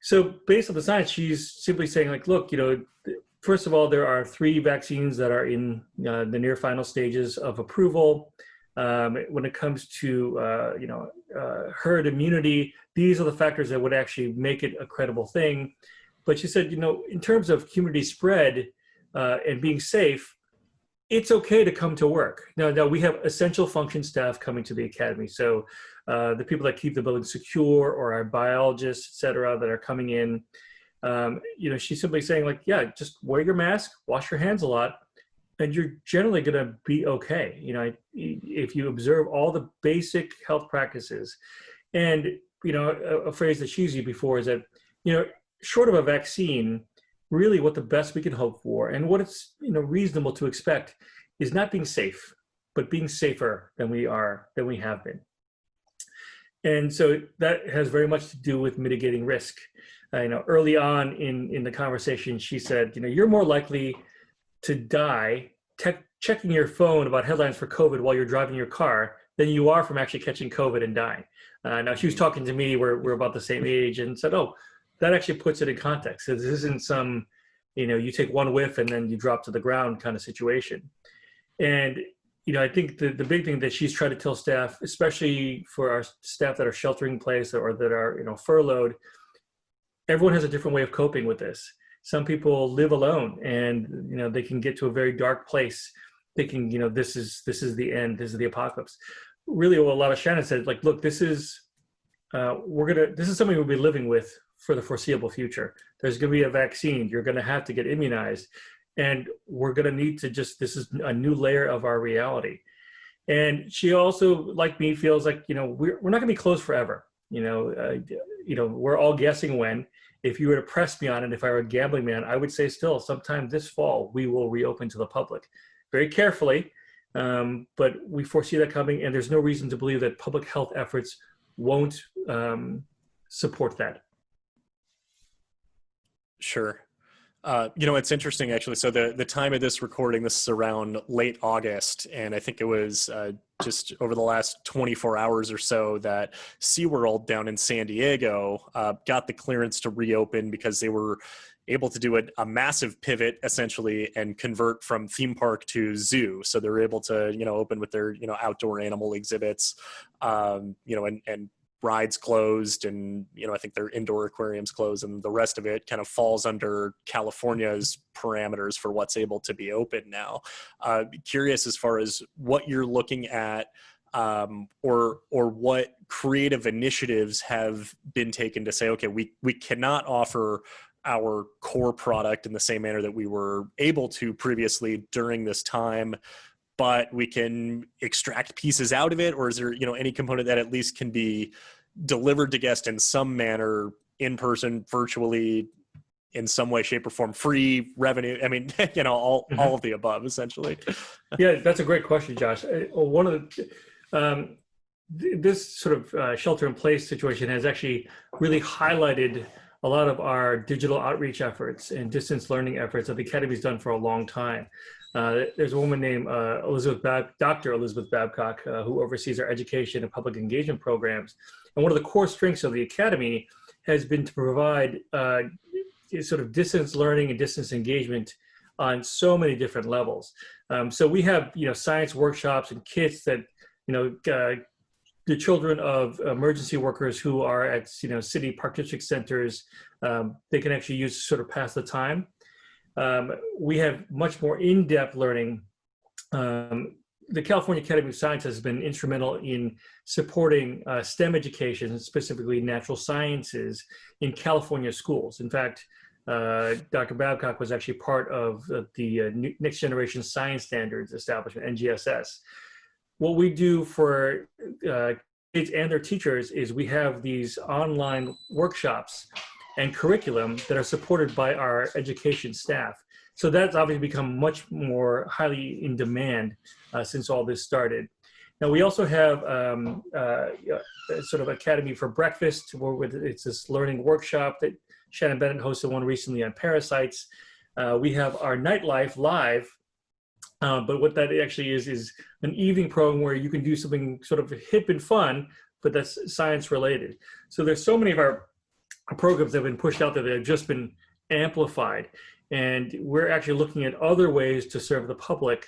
So based on the science, she's simply saying like, look, first of all, there are 3 vaccines that are in the near final stages of approval. When it comes to herd immunity, these are the factors that would actually make it a credible thing. But she said, in terms of community spread and being safe, it's okay to come to work. Now we have essential function staff coming to the academy. So the people that keep the building secure, or our biologists, et cetera, that are coming in, she's simply saying like, yeah, just wear your mask, wash your hands a lot, and you're generally going to be okay. If you observe all the basic health practices. And, a phrase that she's used before is that, short of a vaccine, really what the best we can hope for and what it's reasonable to expect is not being safe, but being safer than we have been. And so that has very much to do with mitigating risk. Early on in the conversation, she said, you're more likely to die checking your phone about headlines for COVID while you're driving your car than you are from actually catching COVID and dying. Now she was talking to me, we're about the same age, and said, oh, that actually puts it in context. So this isn't some, you take one whiff and then you drop to the ground kind of situation. And, I think the big thing that she's trying to tell staff, especially for our staff that are sheltering in place or that are, furloughed, everyone has a different way of coping with this. Some people live alone and, they can get to a very dark place thinking, this is the end, this is the apocalypse. Really what a lot of Shannon said, like, look, this is something we'll be living with for the foreseeable future. There's going to be a vaccine. You're going to have to get immunized. And we're going to need to this is a new layer of our reality. And she also, like me, feels like, we're not going to be closed forever. We're all guessing when. If you were to press me on it, if I were a gambling man, I would say still sometime this fall, we will reopen to the public very carefully. But we foresee that coming, and there's no reason to believe that public health efforts won't support that. Sure. It's interesting actually. So the time of this recording, this is around late August, and I think it was just over the last 24 hours or so that SeaWorld down in San Diego got the clearance to reopen because they were able to do a massive pivot essentially and convert from theme park to zoo. So they're able to, open with their, outdoor animal exhibits, and rides closed, and I think their indoor aquariums closed, and the rest of it kind of falls under California's parameters for what's able to be open now. Curious as far as what you're looking at, or what creative initiatives have been taken to say, okay, we cannot offer our core product in the same manner that we were able to previously during this time, but we can extract pieces out of it? Or is there, any component that at least can be delivered to guests in some manner, in person, virtually, in some way, shape, or form, free, revenue? I mean, all of the above, essentially. Yeah, that's a great question, Josh. One of this sort of shelter-in-place situation has actually really highlighted a lot of our digital outreach efforts and distance learning efforts that the Academy's done for a long time. There's a woman named Dr. Elizabeth Babcock, who oversees our education and public engagement programs. And one of the core strengths of the Academy has been to provide sort of distance learning and distance engagement on so many different levels. So we have, science workshops and kits that, the children of emergency workers who are at, city park district centers, they can actually use to sort of pass the time. We have much more in-depth learning. The California Academy of Science has been instrumental in supporting STEM education, specifically natural sciences, in California schools. In fact, Dr. Babcock was actually part of the Next Generation Science Standards establishment, NGSS. What we do for kids and their teachers is we have these online workshops and curriculum that are supported by our education staff. So that's obviously become much more highly in demand since all this started. Now we also have sort of Academy for Breakfast, where it's this learning workshop that Shannon Bennett hosted one recently on parasites. We have our Nightlife Live, but what that actually is an evening program where you can do something sort of hip and fun, but that's science related. So there's so many of our programs that have been pushed out there that have just been amplified. And we're actually looking at other ways to serve the public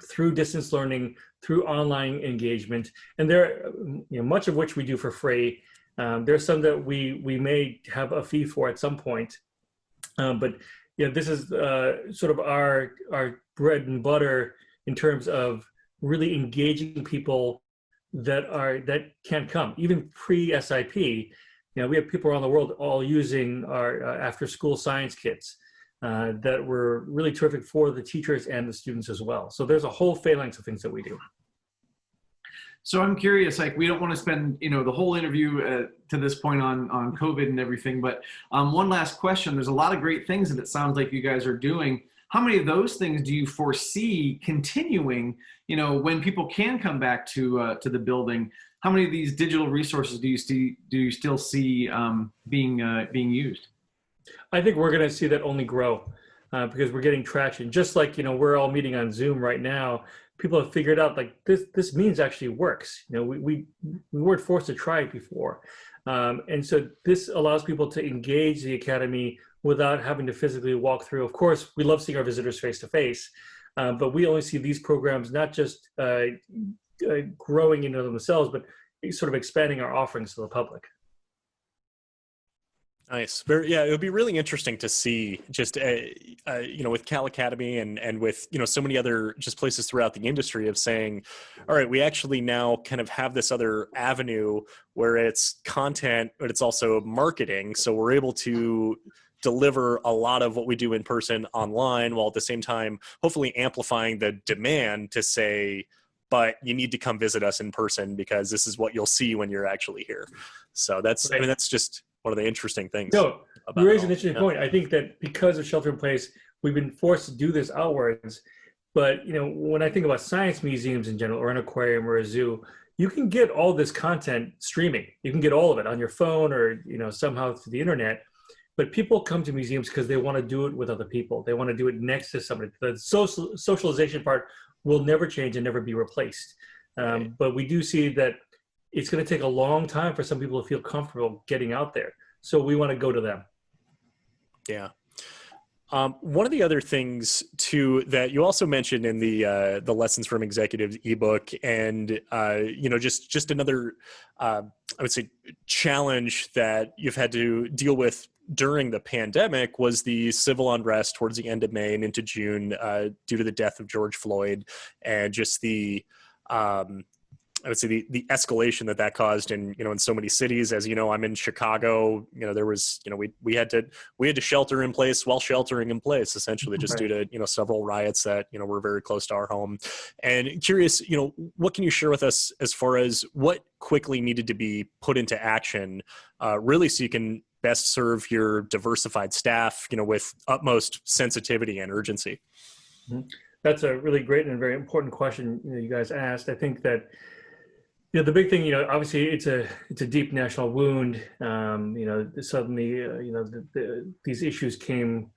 through distance learning, through online engagement. And there, much of which we do for free. There's some that we may have a fee for at some point. But this is sort of our bread and butter in terms of really engaging people that can't come. Even pre-SIP, we have people around the world all using our after-school science kits that were really terrific for the teachers and the students as well. So there's a whole phalanx of things that we do. So I'm curious, like, we don't want to spend, the whole interview to this point on COVID and everything, but one last question. There's a lot of great things that it sounds like you guys are doing. How many of those things do you foresee continuing, when people can come back to the building? How many of these digital resources do you still see being used? I think we're going to see that only grow because we're getting traction. Just like, we're all meeting on Zoom right now. People have figured out like this means actually works. We weren't forced to try it before. And so this allows people to engage the Academy without having to physically walk through. Of course, we love seeing our visitors face to face, but we only see these programs not just growing into themselves, but sort of expanding our offerings to the public. Nice. Yeah, it would be really interesting to see just, with Cal Academy and with, so many other just places throughout the industry of saying, all right, we actually now kind of have this other avenue where it's content, but it's also marketing. So we're able to deliver a lot of what we do in person online, while at the same time, hopefully amplifying the demand to say, but you need to come visit us in person because this is what you'll see when you're actually here. So that's, right. that's just one of the interesting things. No, you raise an interesting point. I think that because of shelter in place, we've been forced to do this outwards. But, when I think about science museums in general, or an aquarium or a zoo, you can get all this content streaming. You can get all of it on your phone or, somehow through the internet. But people come to museums because they want to do it with other people. They want to do it next to somebody. The socialization part will never change and never be replaced. Right. But we do see that it's going to take a long time for some people to feel comfortable getting out there. So we want to go to them. Yeah. One of the other things too that you also mentioned in the Lessons from Executives ebook, and just another I would say challenge that you've had to deal with during the pandemic was the civil unrest towards the end of May and into June due to the death of George Floyd, and just the I would say the escalation that caused in so many cities. As I'm in Chicago, there was, we had to shelter in place while sheltering in place, essentially, just due to, several riots that, were very close to our home. And curious, what can you share with us as far as what quickly needed to be put into action, really, so you can best serve your diversified staff, with utmost sensitivity and urgency? That's a really great and very important question you guys asked. I think that the big thing, obviously it's a deep national wound. Suddenly, these issues came,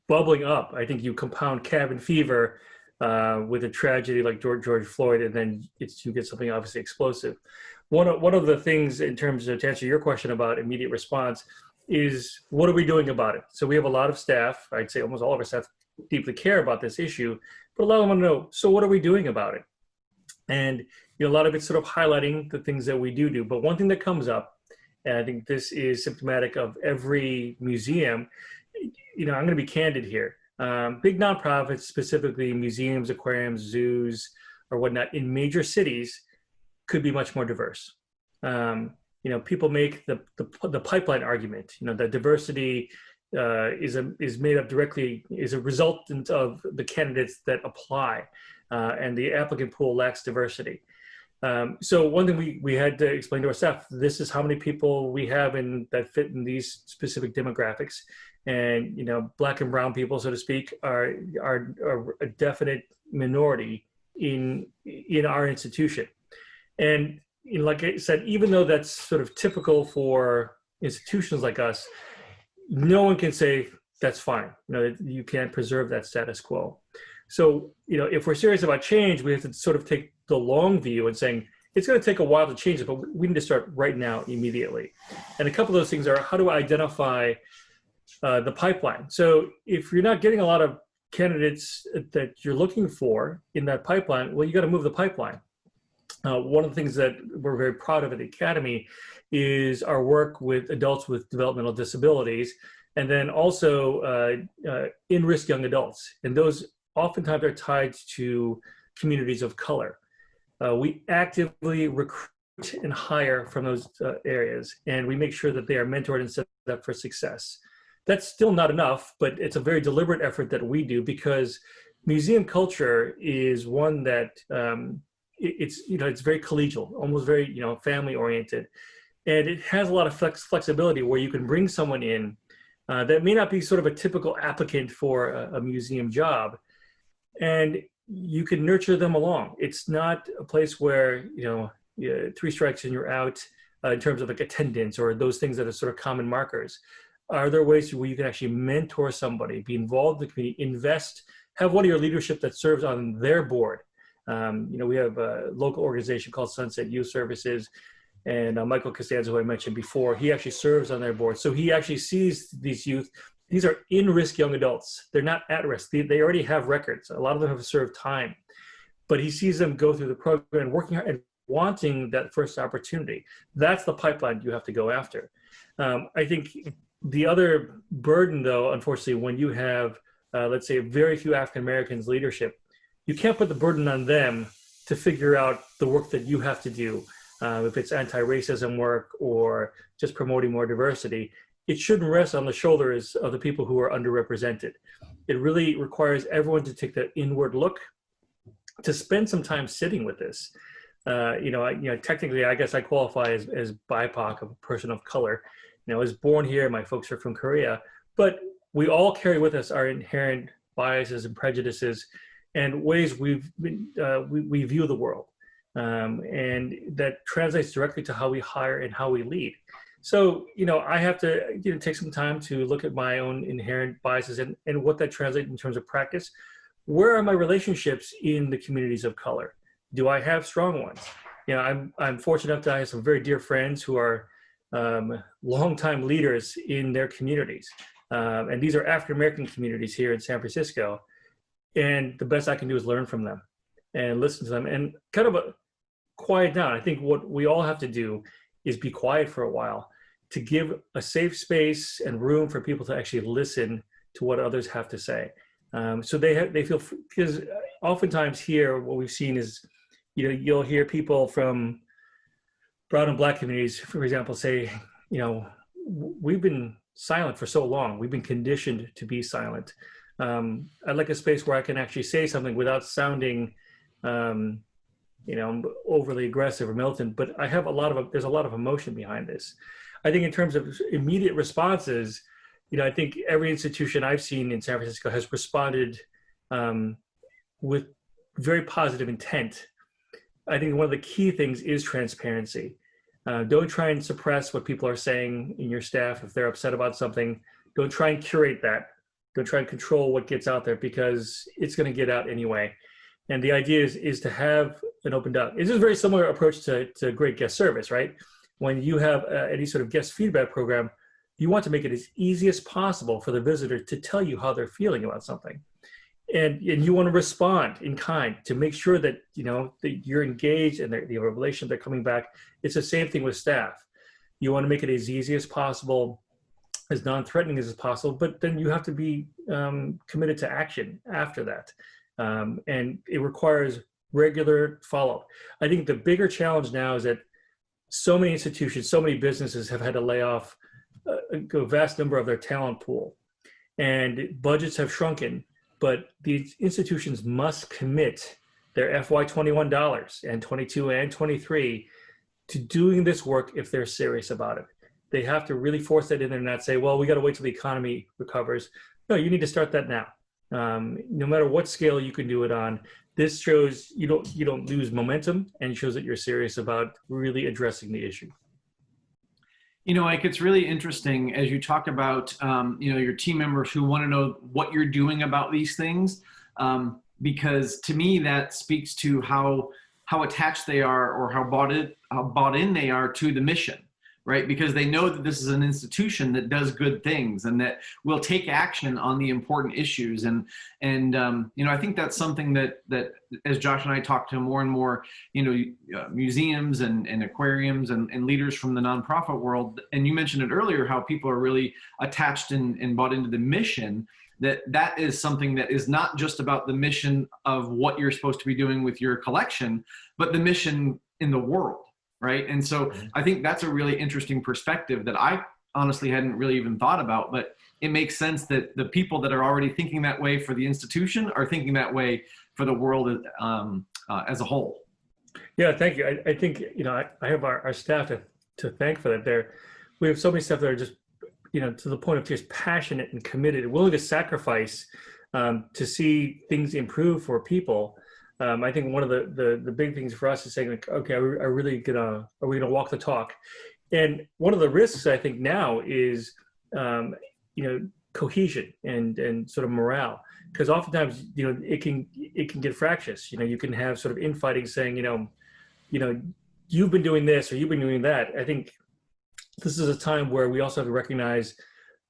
bubbling up. I think you compound cabin fever with a tragedy like George Floyd, and then you get something obviously explosive. One of the things in terms of, to answer your question about immediate response, is what are we doing about it? So we have a lot of staff, I'd say almost all of our staff deeply care about this issue, but a lot of them want to know, so what are we doing about it? And a lot of it's sort of highlighting the things that we do. But one thing that comes up, and I think this is symptomatic of every museum, I'm going to be candid here. Big nonprofits, specifically museums, aquariums, zoos, or whatnot, in major cities could be much more diverse. People make the pipeline argument, that diversity is made up directly, is a resultant of the candidates that apply, and the applicant pool lacks diversity. So one thing we had to explain to our staff, this is how many people we have that fit in these specific demographics. And, Black and brown people, so to speak, are a definite minority in our institution. And, like I said, even though that's sort of typical for institutions like us, no one can say that's fine. You can't preserve that status quo. So, if we're serious about change, we have to sort of take the long view and saying, it's going to take a while to change it, but we need to start right now, immediately. And a couple of those things are, how do I identify the pipeline? So if you're not getting a lot of candidates that you're looking for in that pipeline, well, you got to move the pipeline. One of the things that we're very proud of at the Academy is our work with adults with developmental disabilities, and then also in-risk young adults. And those oftentimes are tied to communities of color. We actively recruit and hire from those areas, and we make sure that they are mentored and set up for success. That's still not enough, but it's a very deliberate effort that we do, because museum culture is one that it's very collegial, almost very family oriented, and it has a lot of flexibility where you can bring someone in that may not be sort of a typical applicant for a museum job, and you can nurture them along. It's not a place where 3 strikes and you're out in terms of like attendance or those things that are sort of common markers. Are there ways where you can actually mentor somebody, be involved in the community, invest, have one of your leadership that serves on their board? We have a local organization called Sunset Youth Services, and Michael Costanzo, who I mentioned before, he actually serves on their board. So he actually sees these youth. These are in-risk young adults. They're not at risk. They already have records. A lot of them have served time, but he sees them go through the program and working hard and wanting that first opportunity. That's the pipeline you have to go after. I think the other burden, though, unfortunately, when you have, let's say, very few African Americans leadership, you can't put the burden on them to figure out the work that you have to do. If it's anti-racism work or just promoting more diversity, it shouldn't rest on the shoulders of the people who are underrepresented. It really requires everyone to take that inward look, to spend some time sitting with this. Technically, I guess I qualify as BIPOC, a person of color. I was born here, my folks are from Korea, but we all carry with us our inherent biases and prejudices and ways we view the world. And that translates directly to how we hire and how we lead. So, I have to take some time to look at my own inherent biases and what that translates in terms of practice. Where are my relationships in the communities of color? Do I have strong ones? I'm fortunate enough to have some very dear friends who are longtime leaders in their communities. And these are African-American communities here in San Francisco. And the best I can do is learn from them and listen to them and kind of quiet down. I think what we all have to do is be quiet for a while, to give a safe space and room for people to actually listen to what others have to say. So they feel, because oftentimes here, what we've seen is, you'll hear people from brown and black communities, for example, say, we've been silent for so long. We've been conditioned to be silent. I'd like a space where I can actually say something without sounding, overly aggressive or militant, but there's a lot of emotion behind this. I think in terms of immediate responses, I think every institution I've seen in San Francisco has responded with very positive intent. I think one of the key things is transparency. Don't try and suppress what people are saying in your staff. If they're upset about something, don't try and curate that. Don't try and control what gets out there, because it's going to get out anyway. And the idea is to have an open dialogue. It's just a very similar approach to great guest service, right? When you have any sort of guest feedback program, you want to make it as easy as possible for the visitor to tell you how they're feeling about something. And you want to respond in kind to make sure that, that you're engaged and the relationship, they're coming back. It's the same thing with staff. You want to make it as easy as possible, as non-threatening as possible, but then you have to be committed to action after that. And it requires regular follow-up. I think the bigger challenge now is that so many institutions, so many businesses have had to lay off a vast number of their talent pool, and budgets have shrunken, but the institutions must commit their FY21 dollars and 22 and 23 to doing this work if they're serious about it. They have to really force that in there and not say, well, we got to wait till the economy recovers. No, you need to start that now. No matter what scale you can do it on, this shows you don't lose momentum, and shows that you're serious about really addressing the issue. Ike, it's really interesting as you talk about, your team members who want to know what you're doing about these things, because to me that speaks to how how attached they are or how bought in they are to the mission, right? Because they know that this is an institution that does good things and that will take action on the important issues. And I think that's something that as Josh and I talk to more and more, museums and aquariums and leaders from the nonprofit world, and you mentioned it earlier, how people are really attached and bought into the mission, that is something that is not just about the mission of what you're supposed to be doing with your collection, but the mission in the world. Right. And so I think that's a really interesting perspective that I honestly hadn't really even thought about, but it makes sense that the people that are already thinking that way for the institution are thinking that way for the world as a whole. Yeah, thank you. I think, I have our staff to thank for that. We have so many staff that are just, to the point of just passionate and committed, willing to sacrifice to see things improve for people. I think one of the big things for us is saying, like, okay, are we gonna walk the talk? And one of the risks I think now is, cohesion and sort of morale, because oftentimes, it can get fractious. You can have sort of infighting saying, you've been doing this or you've been doing that. I think this is a time where we also have to recognize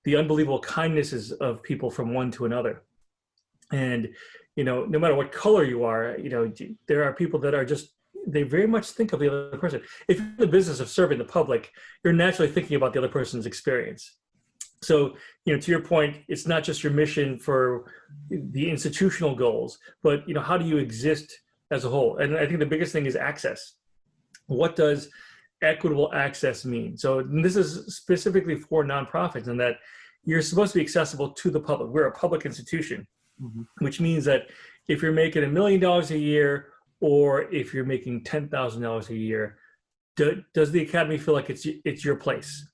the unbelievable kindnesses of people from one to another. And no matter what color you are, there are people that are just, they very much think of the other person. If you're in the business of serving the public, you're naturally thinking about the other person's experience. So, to your point, it's not just your mission for the institutional goals, but, how do you exist as a whole? And I think the biggest thing is access. What does equitable access mean? So this is specifically for nonprofits, in that you're supposed to be accessible to the public. We're a public institution. Mm-hmm. Which means that if you're making $1 million a year, or if you're making $10,000 a year, does the Academy feel like it's your place?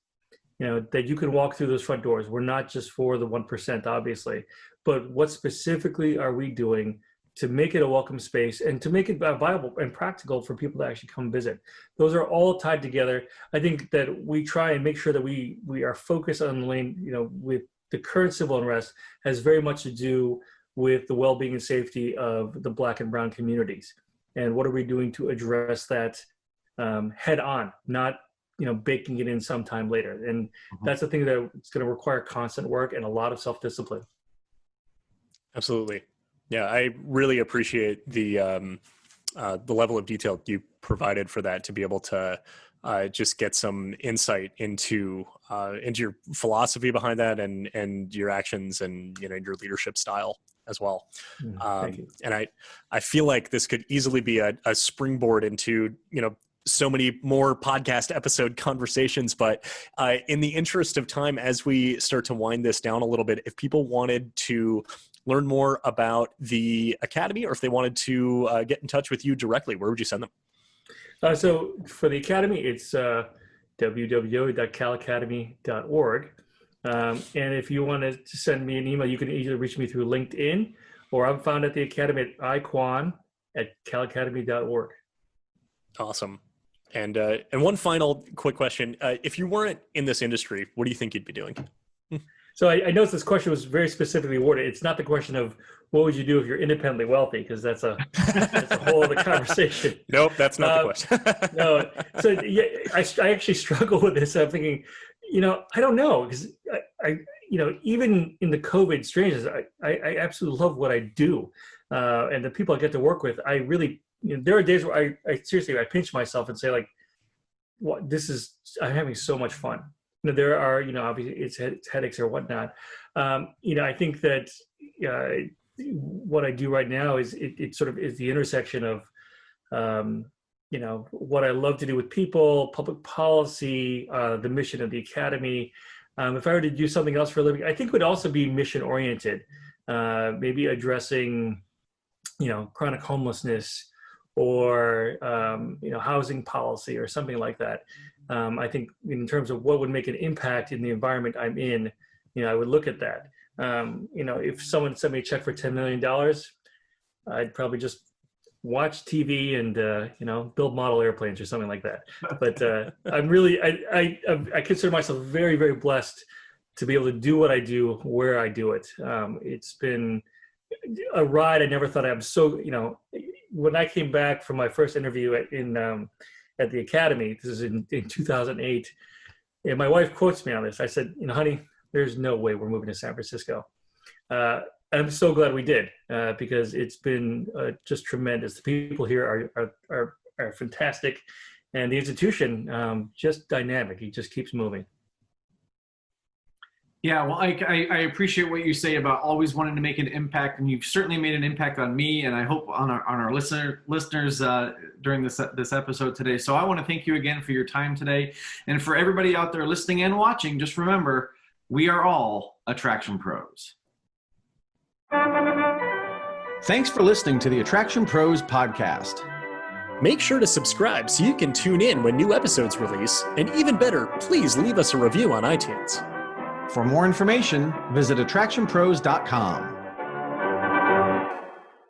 That you can walk through those front doors. We're not just for the 1%, obviously, but what specifically are we doing to make it a welcome space and to make it viable and practical for people to actually come visit? Those are all tied together. I think that we try and make sure that we are focused on the lane, with the current civil unrest has very much to do with the well-being and safety of the Black and brown communities. And what are we doing to address that head on, not, baking it in sometime later. And that's the thing that it's going to require constant work and a lot of self-discipline. Absolutely. Yeah, I really appreciate the level of detail you provided for that, to be able to just get some insight into your philosophy behind that and your actions and your leadership style as well. Thank you. And I feel like this could easily be a springboard into so many more podcast episode conversations. But in the interest of time, as we start to wind this down a little bit, if people wanted to learn more about the Academy, or if they wanted to get in touch with you directly, where would you send them? So for the Academy, it's www.calacademy.org. And if you want to send me an email, you can either reach me through LinkedIn, or I'm found at the Academy at Ike Kwon at calacademy.org. Awesome. And one final quick question. If you weren't in this industry, what do you think you'd be doing? So I noticed this question was very specifically worded. It's not the question of what would you do if you're independently wealthy, because that's a whole other conversation. Nope, that's not the question. No. So yeah, I actually struggle with this. I'm thinking, I don't know, because I even in the COVID strangeness, I absolutely love what I do, and the people I get to work with. I really, there are days where I seriously pinch myself and say, like, what, I'm having so much fun. There are, obviously it's headaches or whatnot. I think that what I do right now is it sort of is the intersection of, what I love to do with people, public policy, the mission of the Academy. If I were to do something else for a living, I think it would also be mission oriented, maybe addressing, chronic homelessness, or housing policy or something like that. I think in terms of what would make an impact in the environment I'm in, I would look at that. If someone sent me a check for $10 million, I'd probably just watch TV and build model airplanes or something like that. But I'm really, I consider myself very, very blessed to be able to do what I do where I do it. It's been a ride I never thought I'm so, when I came back from my first interview at the Academy, this is in 2008, and my wife quotes me on this. I said, honey, there's no way we're moving to San Francisco. I'm so glad we did, because it's been just tremendous. The people here are fantastic, and the institution just dynamic. It just keeps moving. Yeah, well, I appreciate what you say about always wanting to make an impact, and you've certainly made an impact on me, and I hope on our listeners during this episode today. So I want to thank you again for your time today, and for everybody out there listening and watching. Just remember, we are all Attraction Pros. Thanks for listening to the Attraction Pros podcast. Make sure to subscribe so you can tune in when new episodes release, and even better, please leave us a review on iTunes. For more information, visit AttractionPros.com.